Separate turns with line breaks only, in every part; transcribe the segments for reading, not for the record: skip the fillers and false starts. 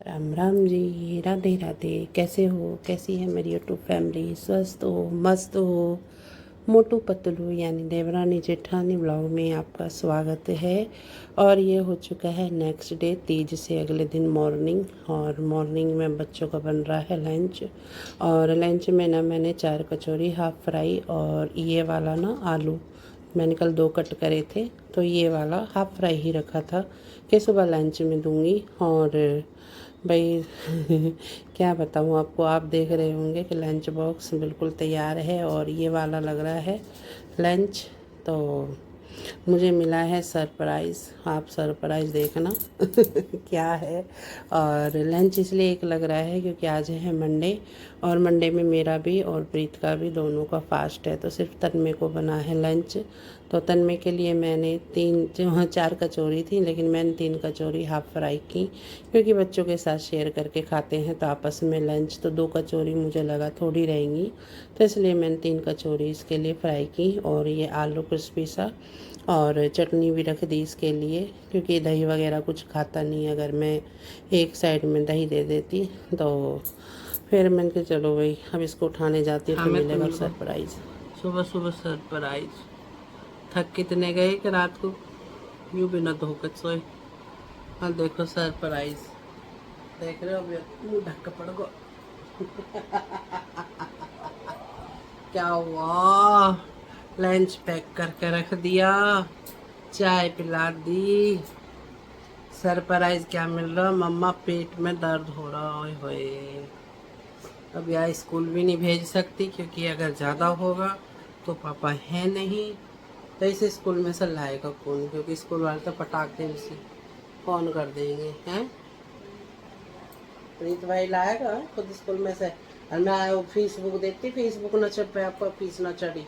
राम राम जी, राधे राधे। कैसे हो? कैसी है मेरी यूट्यूब फैमिली? स्वस्थ हो, मस्त हो? मोटू पतलू यानी देवरानी जेठानी ब्लॉग में आपका स्वागत है। और ये हो चुका है नेक्स्ट डे, तीज से अगले दिन मॉर्निंग। और मॉर्निंग में बच्चों का बन रहा है लंच। और लंच में ना मैंने 4 कचौरी, हाफ फ्राई और ये वाला ना आलू, मैंने कल 2 कट करे थे तो ये वाला हाफ फ्राई ही रखा था कि सुबह लंच में दूंगी। और भाई क्या बताऊँ आपको, आप देख रहे होंगे कि लंच बॉक्स बिल्कुल तैयार है और ये वाला लग रहा है लंच। तो मुझे मिला है सरप्राइज़, आप सरप्राइज़ देखना क्या है। और लंच इसलिए एक लग रहा है क्योंकि आज है मंडे, और मंडे में मेरा भी और प्रीत का भी दोनों का फास्ट है, तो सिर्फ तन्मय को बना है लंच। तो तन्मय के लिए मैंने 4 कचौरी थी, लेकिन मैंने 3 कचौरी हाफ फ्राई की क्योंकि बच्चों के साथ शेयर करके खाते हैं तो आपस में लंच। तो 2 कचौरी मुझे लगा थोड़ी रहेंगी, तो इसलिए मैंने 3 कचौरी इसके लिए फ्राई की। और ये आलू क्रिस्पी सा, और चटनी भी रख दी इसके लिए क्योंकि दही वगैरह कुछ खाता नहीं। अगर मैं एक साइड में दही दे देती तो फिर मैंने कहा चलो भाई अब इसको उठाने जाती है तो मिलेगा सरप्राइज़। सुबह सुबह सरप्राइज़। थक कितने गए कि रात को यूँ बिना धोकर सोए। हाँ देखो सरप्राइज़, देख रहे हो? अभी मुँह ढक के पड़ गो। क्या हुआ? लंच पैक करके रख दिया, चाय पिला दी। सरप्राइज क्या मिल रहा? मम्मा पेट में दर्द हो रहा। ओए होए, अब यार स्कूल भी नहीं भेज सकती क्योंकि अगर ज़्यादा होगा तो पापा है नहीं, तो इसे स्कूल में से लाएगा कौन? क्योंकि स्कूल वाले तो पटाखे से फोन कर देंगे हैं। प्रीत भाई लाएगा खुद स्कूल में से। और मैं फेसबुक देखती, फेसबुक न चढ़ पे आपका फीस न चढ़ी।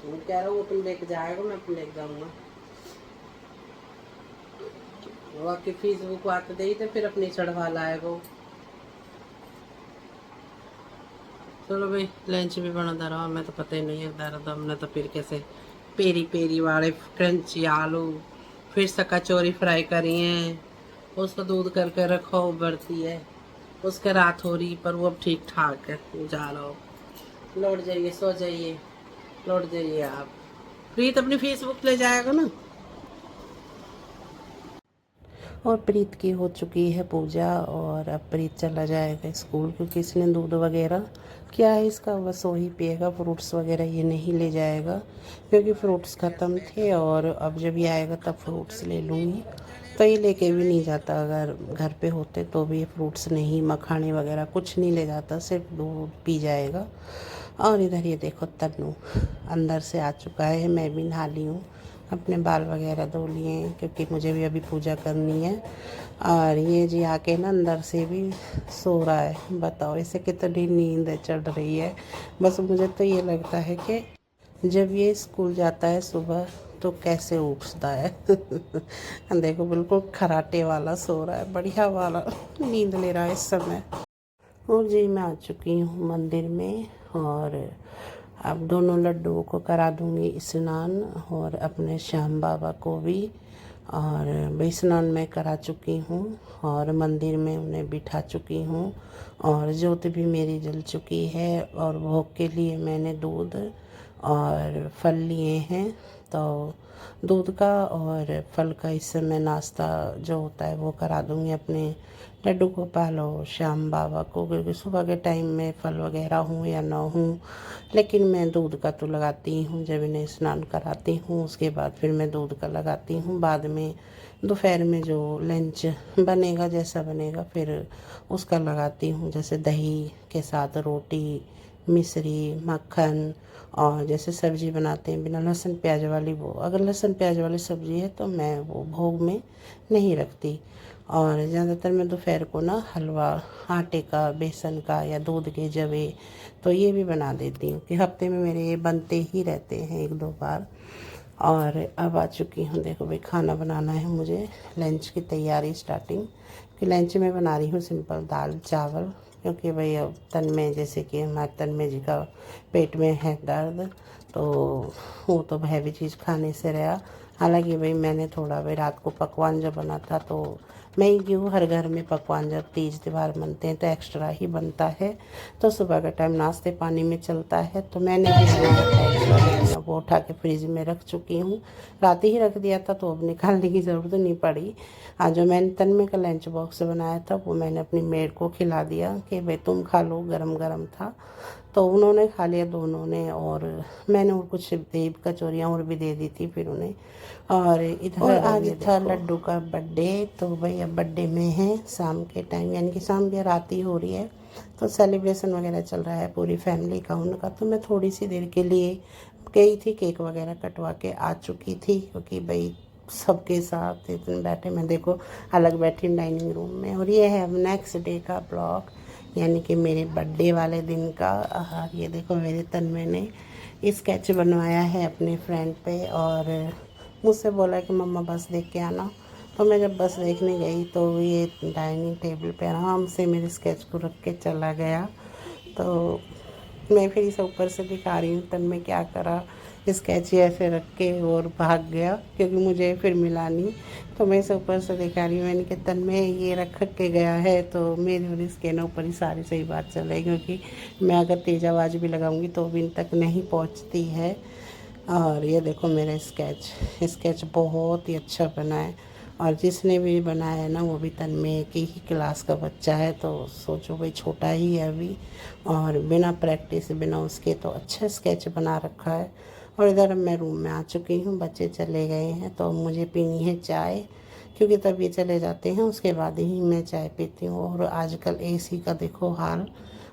मैं कह रहा हूँ वो तुम लेके जाएगा, मैं तुम लेके जाऊँगा। वो आपकी फेसबुक आते दे तो फिर अपनी चढ़वा लाएगा। चलो भाई लंच भी बना दे रहा, मैं तो पता ही नहीं है दर्द। हमने तो फिर कैसे पेरी पेरी वाले क्रंची आलू, फिर से कचौरी फ्राई करी हैं, उसको दूध करके रखो उबलती है, उसके रात हो रही पर वो अब ठीक ठाक है। जा रहा हो, लौट जाइए, सो जाइए, लौट जाइए आप। प्रीत अपनी फेसबुक ले जाएगा ना। और प्रीत की हो चुकी है पूजा, और अब प्रीत चला जाएगा स्कूल क्योंकि इसने दूध वगैरह क्या है इसका, बस वही पिएगा। फ्रूट्स वगैरह ये नहीं ले जाएगा क्योंकि फ्रूट्स ख़त्म थे, और अब जब ये आएगा तब फ्रूट्स ले लूँगी। तो ये लेके भी नहीं जाता, अगर घर पे होते तो भी ये फ्रूट्स नहीं, मखाने वगैरह कुछ नहीं ले जाता, सिर्फ दूध पी जाएगा। और इधर ये देखो तन्नू अंदर से आ चुका है, मैं भी नहा ली हूँ, अपने बाल वगैरह धो लिए हैं क्योंकि मुझे भी अभी पूजा करनी है। और ये जी आके ना अंदर से भी सो रहा है। बताओ इसे कितनी नींद चढ़ रही है। बस मुझे तो ये लगता है कि जब ये स्कूल जाता है सुबह तो कैसे उठता है। देखो बिल्कुल खराटे वाला सो रहा है, बढ़िया वाला नींद ले रहा है इस समय। और जी मैं आ चुकी हूँ मंदिर में, और अब दोनों लड्डुओं को करा दूँगी स्नान, और अपने श्याम बाबा को भी। और भाई स्नान मैं करा चुकी हूँ और मंदिर में उन्हें बिठा चुकी हूँ, और ज्योत भी मेरी जल चुकी है। और भोग के लिए मैंने दूध और फल लिए हैं, तो दूध का और फल का इस समय नाश्ता जो होता है वो करा दूँगी अपने लड्डू गोपाल और श्याम बाबा को, क्योंकि सुबह के टाइम में फल वगैरह हूँ या ना हूँ, लेकिन मैं दूध का तो लगाती हूँ। जब इन्हें स्नान कराती हूँ उसके बाद फिर मैं दूध का लगाती हूँ। बाद में दोपहर में जो लंच बनेगा, जैसा बनेगा फिर उसका लगाती हूँ, जैसे दही के साथ रोटी, मिश्री, मक्खन। और जैसे सब्ज़ी बनाते हैं बिना लहसुन प्याज वाली, वो अगर लहसुन प्याज वाली सब्ज़ी है तो मैं वो भोग में नहीं रखती। और ज़्यादातर मैं दोपहर को ना हलवा आटे का, बेसन का या दूध के जवे, तो ये भी बना देती हूँ कि हफ्ते में मेरे ये बनते ही रहते हैं 1-2 बार। और अब आ चुकी हूँ, देखो भाई खाना बनाना है मुझे, लंच की तैयारी स्टार्टिंग। कि लंच में बना रही हूँ सिंपल दाल चावल, क्योंकि भाई अब तन्मय, जैसे कि हमारे तन्मय जी का पेट में है दर्द, तो वो तो हैवी चीज़ खाने से रहा। हालांकि भाई मैंने थोड़ा भाई रात को पकवान जब बना था तो मैं ही क्यों, हर घर में पकवान जब तीज त्यौहार बनते हैं तो एक्स्ट्रा ही बनता है। तो सुबह का टाइम नाश्ते पानी में चलता है, तो मैंने भी बनाया था एक्स्ट्रा, लेकिन अब वो उठा के फ्रिज में रख चुकी हूँ। रात ही रख दिया था तो अब निकालने की ज़रूरत नहीं पड़ी। आज जो मैंने तन्मय का लंच बॉक्स बनाया था वो मैंने अपनी मेड को खिला दिया कि भाई तुम खा लो, गरम गरम था। तो उन्होंने खा लिया दोनों ने, और मैंने और कुछ देव कचौरियाँ और भी दे दी थी फिर उन्हें। और इधर और आज था लड्डू का बर्थडे, तो भाई अब बर्थडे में है शाम के टाइम, यानी कि शाम या रात ही हो रही है, तो सेलिब्रेशन वगैरह चल रहा है पूरी फैमिली का उनका। तो मैं थोड़ी सी देर के लिए गई थी, केक वगैरह कटवा के आ चुकी थी, क्योंकि भाई सबके साथ इतने बैठे, मैं देखो अलग बैठी डाइनिंग रूम में। और ये है अब नेक्स्ट डे का ब्लॉग, यानी कि मेरे बर्थडे वाले दिन का। ये देखो मेरे तन्मय ने स्केच बनवाया है अपने फ्रेंड पे, और मुझसे बोला कि मम्मा बस देख के आना। तो मैं जब बस देखने गई तो ये डाइनिंग टेबल पे आराम से मेरे स्केच को रख के चला गया। तो मैं फिर इसे ऊपर से दिखा रही हूँ तन्मय क्या करा, स्केच ही ऐसे रख के और भाग गया, क्योंकि मुझे फिर मिला नहीं। तो मैं इसे ऊपर से दिखा रही हूँ, मैंने कि तन्मय ये रख के गया है। तो मेरे और इसके ना ऊपर ही सारी सही बात चल रही, क्योंकि मैं अगर तेज आवाज़ भी लगाऊंगी तो भी इन तक नहीं पहुँचती है। और ये देखो मेरा स्केच बहुत ही अच्छा बना है, और जिसने भी बनाया है ना वो भी तन्मय की ही क्लास का बच्चा है। तो सोचो भाई छोटा ही है अभी, और बिना प्रैक्टिस बिना उसके तो अच्छा स्केच बना रखा है। और इधर मैं रूम में आ चुकी हूँ, बच्चे चले गए हैं, तो मुझे पीनी है चाय, क्योंकि तब ये चले जाते हैं उसके बाद ही मैं चाय पीती हूँ। और आजकल एसी का देखो हाल,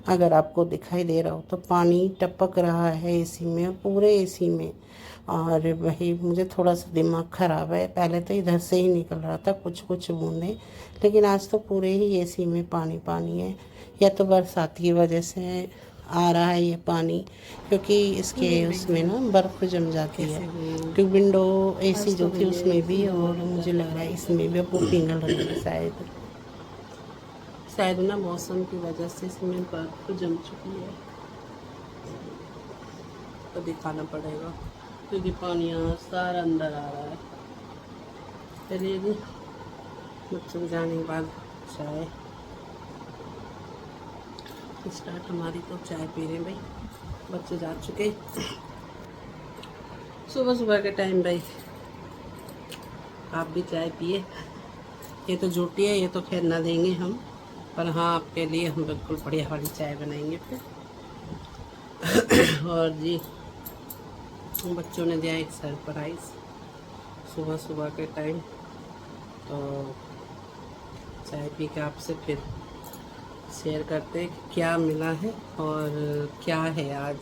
अगर आपको दिखाई दे रहा हो तो पानी टपक रहा है एसी में, पूरे एसी में। और वही मुझे थोड़ा सा दिमाग ख़राब है, पहले तो इधर से ही निकल रहा था कुछ कुछ बूंदें, लेकिन आज तो पूरे ही एसी में पानी पानी है। या तो बरसात की वजह से आ रहा है ये पानी, क्योंकि इसके उसमें ना बर्फ़ जम जाती है। क्योंकि विंडो एसी जो थी उसमें भी, और मुझे लग रहा है इसमें भी अब वो पिघल रही है शायद ना मौसम की वजह से इसमें बर्फ़ जम चुकी है। तो दिखाना पड़ेगा, क्योंकि पानी यहाँ सारा अंदर आ रहा है। चलिए जी, बच्चों जाने के बाद चाय स्टार्ट हमारी। तो चाय पी रहे हैं भाई, बच्चे जा चुके सुबह सुबह के टाइम। भाई आप भी चाय पिए, ये तो झूठी है, ये तो खैर ना देंगे हम, पर हाँ आपके लिए हम बिल्कुल बढ़िया वाली चाय बनाएंगे फिर। और जी बच्चों ने दिया एक सरप्राइज़ सुबह सुबह के टाइम, तो चाय पी के आपसे फिर शेयर करते हैं कि क्या मिला है और क्या है आज।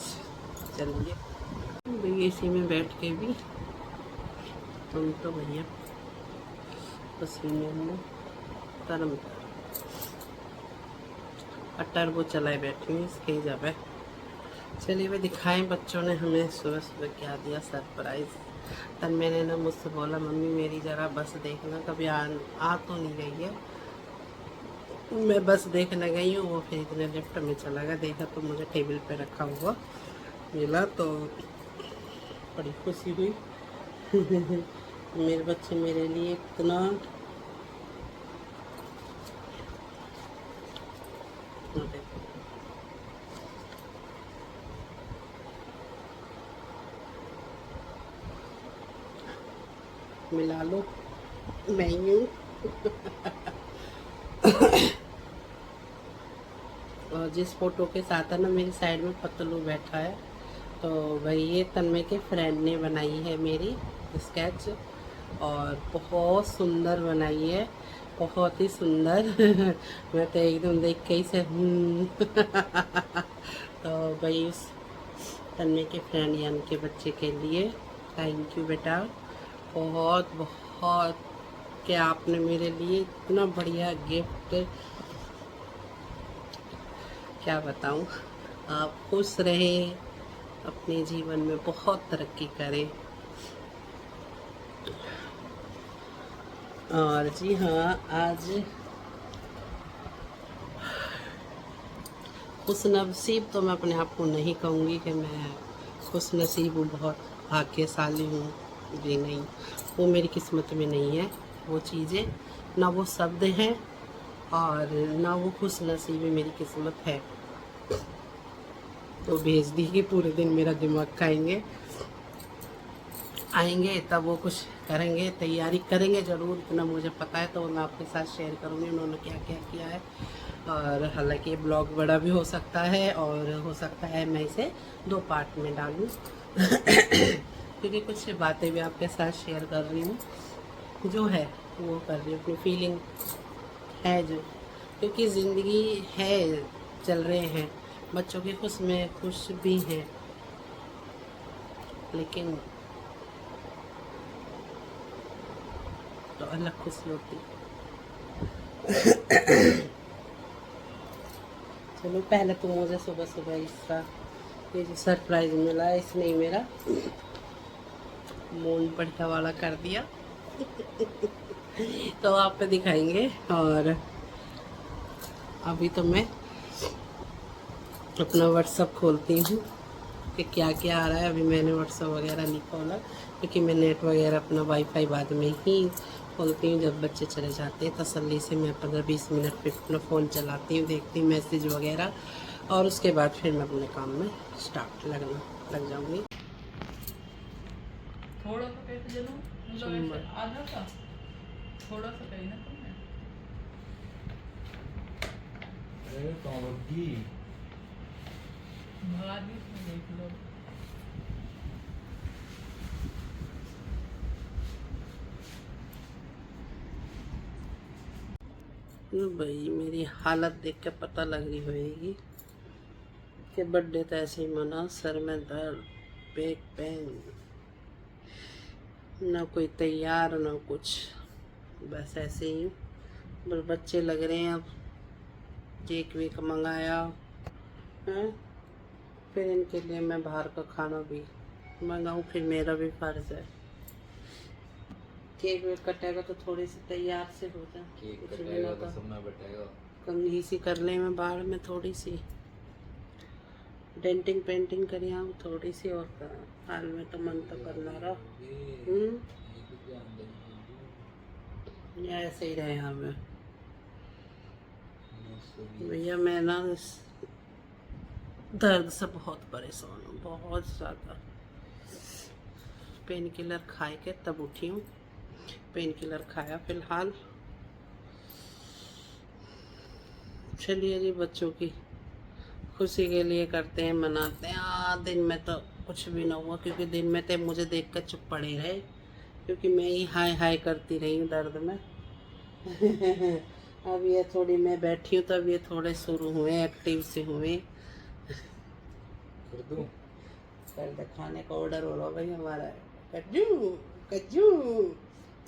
चलिए एसी में बैठ के भी हम तो भैया पसीने में तरम अटर वो चलाए बैठी हूँ इसके जब है। चलिए भाई दिखाएं बच्चों ने हमें सुबह सुबह क्या दिया सरप्राइज़। तब मैंने ना मुझसे बोला मम्मी मेरी ज़रा बस देखना, कभी आ तो नहीं गई है। मैं बस देखने गई हूँ, वो फिर इतने लिफ्ट में चला गया, देखा तो मुझे टेबल पे रखा हुआ मिला, तो बड़ी खुशी हुई। मेरे बच्चे मेरे लिए इतना मिला लो मैं यूँ। और जिस फोटो के साथ है ना मेरी साइड में पतलू बैठा है, तो भाई ये तन्मय के फ्रेंड ने बनाई है मेरी स्केच, और बहुत सुंदर बनाई है, बहुत ही सुंदर। मैं तो एकदम देख के ही से तो भाई उस तन्मय के फ्रेंड यानी के बच्चे के लिए थैंक यू बेटा, बहुत बहुत कि आपने मेरे लिए इतना बढ़िया गिफ्ट, क्या बताऊं। आप खुश रहे, अपने जीवन में बहुत तरक्की करें। और जी हाँ आज खुश नसीब तो मैं अपने आप को नहीं कहूँगी कि मैं खुश नसीब हूँ, बहुत भाग्यशाली हूँ, जी नहीं, वो मेरी किस्मत में नहीं है वो चीज़ें। ना वो शब्द हैं और ना वो खुश नसीबी मेरी किस्मत है। तो भेज दी कि पूरे दिन मेरा दिमाग खाएंगे, आएंगे तब वो कुछ करेंगे, तैयारी करेंगे ज़रूर, इतना मुझे पता है। तो मैं आपके साथ शेयर करूँगी उन्होंने क्या क्या किया है। और हालांकि ब्लॉग बड़ा भी हो सकता है और हो सकता है मैं इसे 2 पार्ट में डालूँ क्योंकि कुछ बातें भी आपके साथ शेयर कर रही हूँ, जो है वो कर रही हूँ, अपनी फीलिंग है जो, क्योंकि ज़िंदगी है, चल रहे हैं, बच्चों की खुश में खुश भी हैं, लेकिन तो अलग खुशी होती। चलो पहले तो मुझे सुबह सुबह इसका ये जो सरप्राइज मिला है, इसने ही मेरा मूड बढ़िया वाला कर दिया तो आप पे दिखाएंगे। और अभी तो मैं अपना व्हाट्सअप खोलती हूँ कि क्या क्या आ रहा है। अभी मैंने व्हाट्सअप वगैरह नहीं खोला क्योंकि मैं नेट वगैरह अपना वाईफाई बाद में ही खोलती हूँ, जब बच्चे चले जाते हैं तसल्ली से मैं 15-20 मिनट पे अपना फ़ोन चलाती हूँ, देखती हूँ मैसेज वगैरह, और उसके बाद फिर मैं अपने काम में लग जाऊँगी।
थोड़ा सा कैसे जलूं, मतलब ऐसे आधा सा, थोड़ा सा कहीं ना तुमने भगा दी इसमें, देख लो।
भाई मेरी हालत देख के पता लग रही होगी कि बर्थडे तो ऐसे ही मना, सर में दर्द, बैक पेन, ना कोई तैयार ना कुछ, बस ऐसे ही हूँ। बस बच्चे लग रहे हैं, अब केक वेक मंगाया है, फिर इनके लिए मैं बाहर का खाना भी मंगाऊँ, फिर मेरा भी फर्ज है। केक वेक कटेगा तो थोड़ी सी तैयार से हो जाए, कंघी सी कर ले मैं बाहर में, थोड़ी सी डेंटिंग पेंटिंग करी आऊँ थोड़ी सी, और हाल में तो मन तो करना रहा या ऐसे ही रहे हमें। भैया मैं ना दर्द से बहुत परेशान हूँ, बहुत ज़्यादा। पेन किलर खाए के तब उठी हूँ, पेन किलर खाया फिलहाल। चलिए जी, बच्चों की खुशी के लिए करते हैं, मनाते हैं। दिन में तो कुछ भी ना हुआ क्योंकि दिन में तो मुझे देख कर चुप पड़े रहे, क्योंकि मैं ही हाय हाय करती रही हूँ दर्द में अब ये थोड़ी मैं बैठी हूँ, तब ये थोड़े शुरू हुए, एक्टिव से हुए। कर दे, खाने का ऑर्डर हो रहा भाई हमारा, कज्जू कज्जू,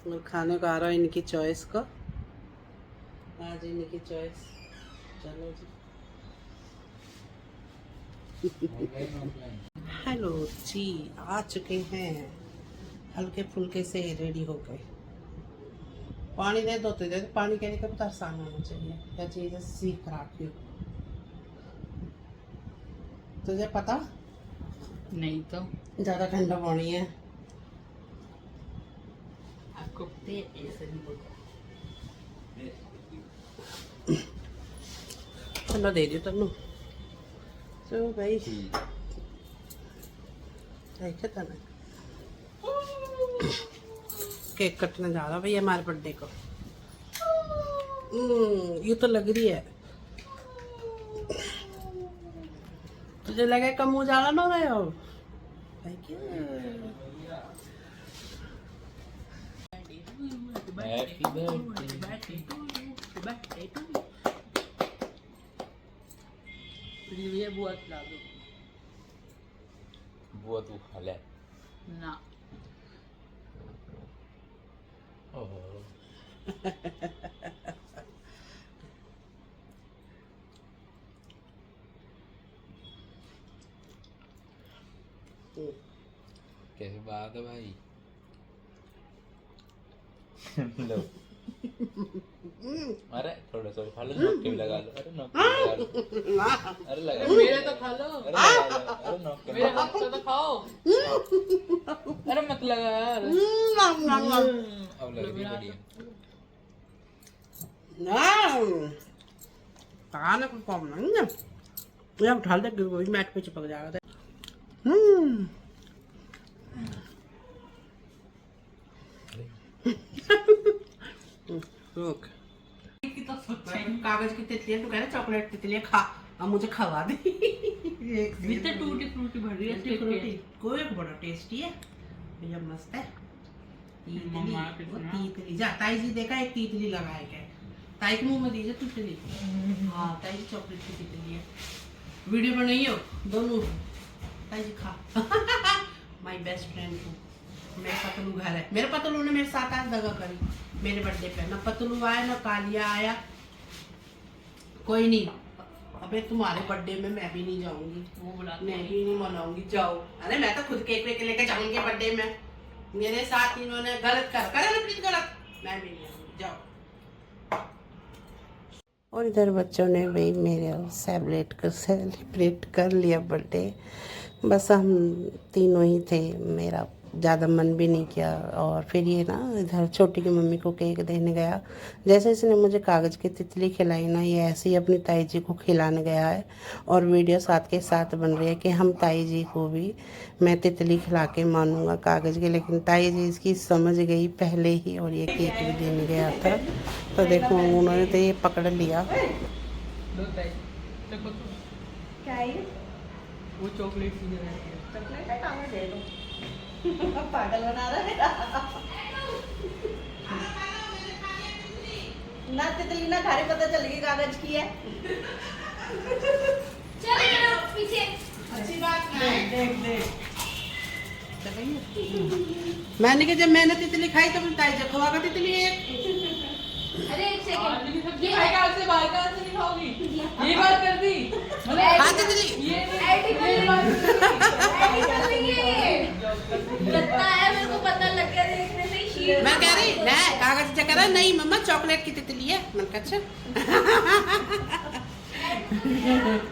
और खाने का आ रहा है इनकी चॉइस का, आज इनकी चॉइस। चलो जी हेलो जी, आ चुके हैं, हल्के फुल्के से रेडी हो गए। पानी दे दो, तुझे पानी के लिए कब तरसान होना चाहिए, क्या चीज़ सीख रखी हो तुझे पता
नहीं तो
ज़्यादा ठंडा पानी है
आपको ऐसे नहीं बोलता।
ठंडा दे दियो तन्नू। तो भाई देखे था ना, केक कटने जा रहा भाई हमारे बर्थडे को। ये तो लग रही है, तुझे लगे कम उजाला ना रहे हो
हैप्पी बर्थडे टू यू। ये बुआ खिला दो।
बुआ तू खा ले
ना
कैसी बात है भाई लो अरे थोड़ा सा खा लो, नोक के भी लगा लो, अरे नोक के भी लगा लो, अरे लगा लो,
मेरे तो खा लो,
अरे लगा लो, अरे नोक के भी
मेरे
लगा
हाथ से तो खाओ। अरे मत लगा यार।
लो। अब लग रही बढ़िया।
खाना कुछ कम नहीं है, ये उठा दे गिर मैट पे चिपक जाएगा। रुक, कागज की तितलियां, तू कह रहा चॉकलेट तितलियां खा, अब मुझे खवा दे।
जितने टूटी फ्रूटी भर रही है
फ्रूटी कोई बड़ा टेस्टी है भैया, मस्त है। तीतली जा ताई जी देखा, एक तीतली लगाए गए ताई के मुंह में दीजिए तितली। हाँ ताई जी चॉकलेट की तितली है, वीडियो बनाई हो दोनों, ताई जी खा। माय बेस्ट फ्रेंड तू, मेरा पतलू घर है, मेरे पतलू ने मेरे साथ आज दगा करी मेरे बर्थडे पे, ना पतलू आया ना कालिया आया, कोई नहीं। अबे तुम्हारे बर्थडे में मैं भी नहीं जाऊंगी,
वो बुलाते
मैं भी नहीं मनाऊंगी, जाओ। अरे मैं तो खुद केक वेक लेके जाऊंगी बर्थडे में, मेरे साथ इन्होंने गलत करे ना प्लीज गलत, मैं भी नहीं आऊंगी, जाओ। और इधर बच्चों ने भाई मेरे सेलिब्रेट कर लिया बर्थडे, बस हम तीनों ही थे, मेरा ज़्यादा मन भी नहीं किया। और फिर ये ना इधर छोटी की मम्मी को केक देने गया, जैसे इसने मुझे कागज़ की तितली खिलाई ना, ये ऐसे ही अपनी ताई जी को खिलाने गया है। और वीडियो साथ के साथ बन रही है कि हम ताई जी को भी मैं तितली खिला के मानूंगा कागज़ की, लेकिन ताई जी इसकी समझ गई पहले ही और ये केक भी देने गया था। तो देखो उन्होंने तो ये पकड़ लिया।
वो चॉकलेट की
पागल बना रहा है ना, तितली ना खाने पता चल गई कागज की है।
चलो पीछे,
अच्छी बात है, देख देख मैंने कि जब मैंने तितली खाई तो अपनी ताई जी खवा का तितली एक।
अरे एक सेकंड,
सब्जी खाएगा आपसे बाहर का से नहीं खाओगी, ये बात कर दी
हाँ तितली
ये
लगता है मेरे को पता लग गया देखने से ही शीट।
मैं कह रही नहीं कागज चेक करा, नहीं मम्मा चॉकलेट की तितली है। मैं कहा अच्छा।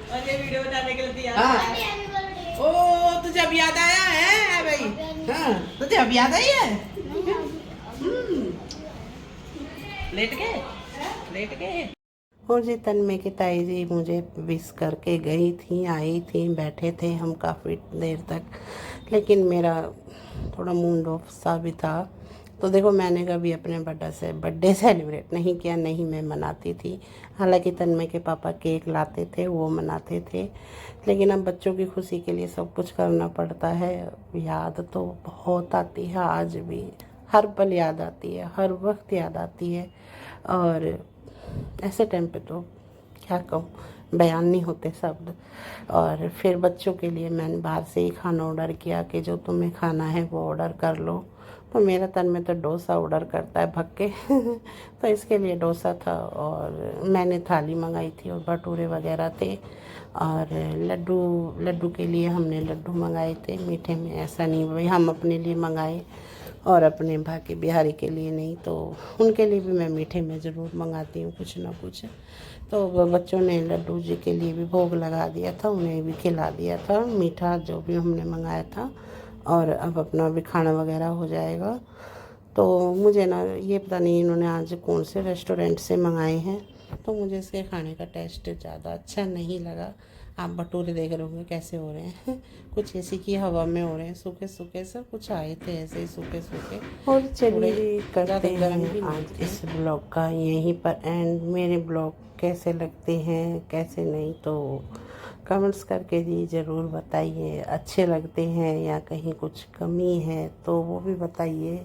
और ये वीडियो बनाने के लिए तैयार
हाँ।
Happy birthday.
ओ तुझे अब याद आया है भाई, हाँ तुझे अब याद आई है। लेट गए। और जी तन्मय की ताई जी मुझे विश करके गई थी, आई थी, बैठे थे हम काफ़ी देर तक, लेकिन मेरा थोड़ा मूड ऑफ सा भी था। तो देखो मैंने कभी अपने बर्थडे सेलिब्रेट नहीं किया, नहीं मैं मनाती थी। हालांकि तन्मय के पापा केक लाते थे, वो मनाते थे, लेकिन अब बच्चों की खुशी के लिए सब कुछ करना पड़ता है। याद तो बहुत आती है, आज भी हर पल याद आती है, हर वक्त याद आती है। और ऐसे टाइम पे तो क्या कहूँ, बयान नहीं होते शब्द। और फिर बच्चों के लिए मैंने बाहर से ही खाना ऑर्डर किया कि जो तुम्हें खाना है वो ऑर्डर कर लो। तो मेरा तन में तो डोसा ऑर्डर करता है भग के तो इसके लिए डोसा था, और मैंने थाली मंगाई थी और भटूरे वगैरह थे। और लड्डू के लिए हमने लड्डू मंगाए थे मीठे में, ऐसा नहीं भाई हम अपने लिए मंगाए और अपने भाग्य बिहारी के लिए नहीं, तो उनके लिए भी मैं मीठे में ज़रूर मंगाती हूँ कुछ ना कुछ। तो बच्चों ने लड्डू जी के लिए भी भोग लगा दिया था, उन्हें भी खिला दिया था मीठा जो भी हमने मंगाया था। और अब अपना भी खाना वगैरह हो जाएगा। तो मुझे ना ये पता नहीं इन्होंने आज कौन से रेस्टोरेंट से मंगाए हैं, तो मुझे इसके खाने का टेस्ट ज़्यादा अच्छा नहीं लगा। आप भटूरे देख रहे होंगे कैसे हो रहे हैं कुछ एसी की हवा में हो रहे हैं, सूखे सूखे सब कुछ आए थे ऐसे ही सूखे सूखे। और चलिए करते हैं आज इस ब्लॉग का यहीं पर एंड। मेरे ब्लॉग कैसे लगते हैं कैसे नहीं तो कमेंट्स करके जी ज़रूर बताइए। अच्छे लगते हैं या कहीं कुछ कमी है तो वो भी बताइए।